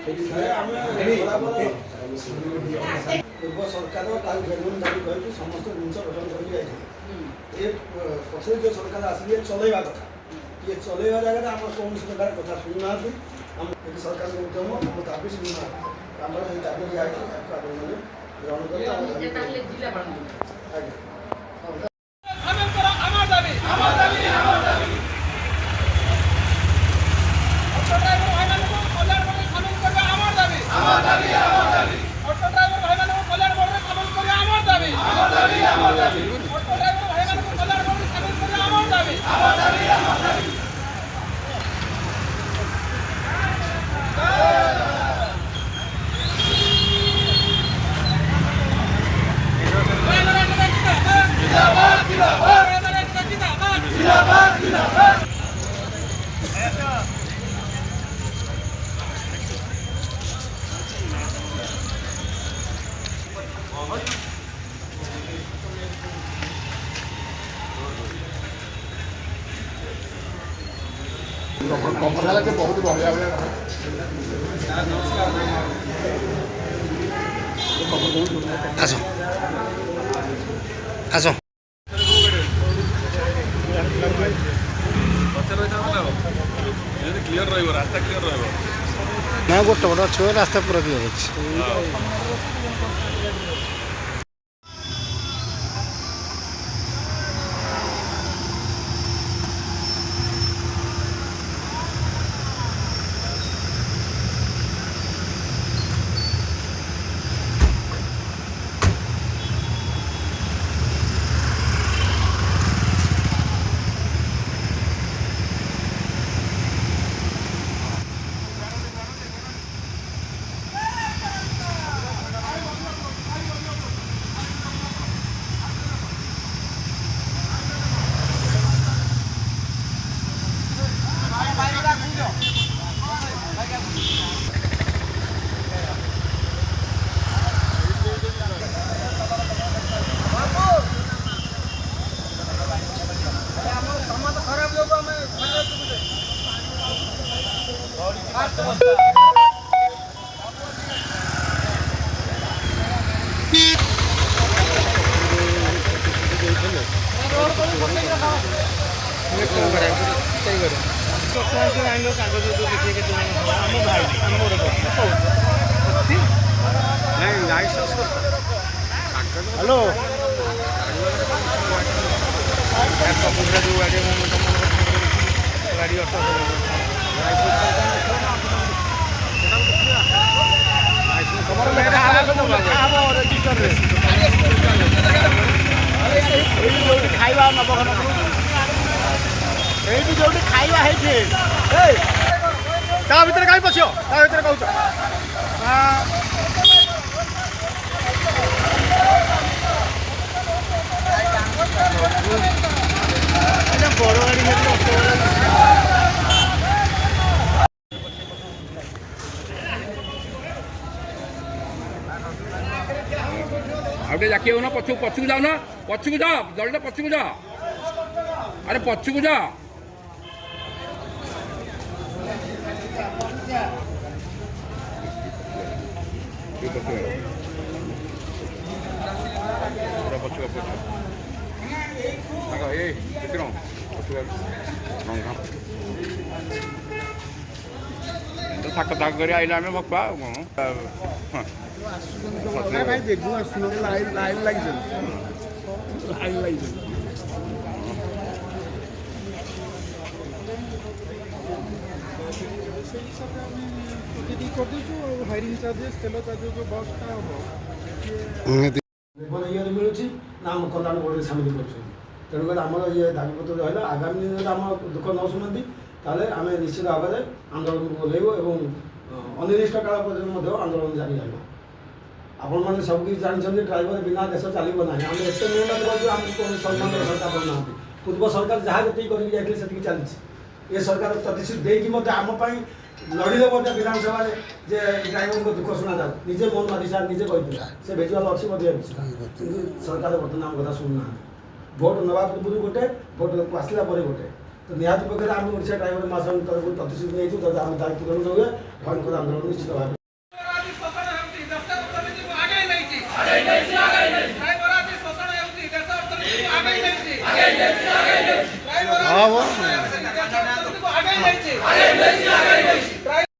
ପୂର୍ବ ସରକାର ତାକୁ ବେଲୁନ ଦାବି କରିକି ସମସ୍ତ ଜିନିଷ ଗଠନ କରିକି ଯାଇଥିଲେ। ଏ ପଛରେ ଯେଉଁ ସରକାର ଆସିଲେ ଚଲେଇବା କଥା, ଇଏ ଚଲେଇବା ଜାଗାରେ ଆମର କୌଣସି ପ୍ରକାର କଥା ଶୁଣୁନାହାନ୍ତି। ଆମ ସରକାରଙ୍କ ଉଦ୍ୟମ ଆମ ଦାବି ଶୁଣୁନାହାନ୍ତି। ଆମର ଏଇ ଦାବି ଦିଆହେଇଛି ଆପଣମାନେ ଗ୍ରହଣ କରି कपड़ा के बहुत बढ़िया आसो आसो क्लियर रही रास्ता क्लियर रही ना गोटे गोटे अच्छे रास्ता पूरा क्लियर अच्छे हेलो गाड़ी खाଇବା ଏଇଠି ଯୋଉଠି ଖାଇବା ହେଇଛି ତା ଭିତରେ କାହିଁ ପଶିବ ତା ଭିତରେ କହୁଛ ବଡ଼ ଗାଡ଼ି ଆଉ ଟିକେ ଜାକି ହେଉନ ପଛକୁ ଯାଉନ ପଛକୁ ଯାଅ ଜଲ୍ଦି ପଛକୁ ଯାଅ अरे पछू जा थाक थाक कर आइला आम भक्पा भाई देखू लाइन लाइन लगी लाइन लगी हायरिंग चार्जेस तेल चार्जेस जो बसटा हम मिलूँ ना आम कल्याण बोर्ड में सामिल कर तेणुकर आम ये दाबीपत्र रहा आगामी दिन में आम दुख न शुणती ताले आम निश्चित भाव में आंदोलन को ओह्लैबू और अनिर्दिष्ट काल पर्यटन आंदोलन जारी रहा आपण मैंने सबकि जानते ड्राइवर बिना देश चलो ना आम एत मेहनत करूँ सम्मान सरकार करना पूर्व सरकार जहाँ जी करके चली ये सरकार प्रतिश्रुति देकी आमपाई लड़िले विधानसभा जे ड्राइवर को दुख शुणा जाऊ निजे मोहन माधी साहब निजे कहते से भिजुआल अच्छी सरकार बर्तमान आम कथा शुणुना भोट नवा पूर्व गोटे भोट आसला गोटे ତ ନିହାତି ପକ୍ଷରେ ଆମେ ଓଡ଼ିଶା ଡ୍ରାଇଭର ମହାସଂଘ ତରଫରୁ ପ୍ରତିଶ୍ରୁତି ନେଇଛୁ ଯଦି ଆମେ ତାର ପୂରଣ ହୁଏ ଭୟଙ୍କର ଆନ୍ଦୋଳନ ନିଶ୍ଚିତ ଭାବେ ହଁ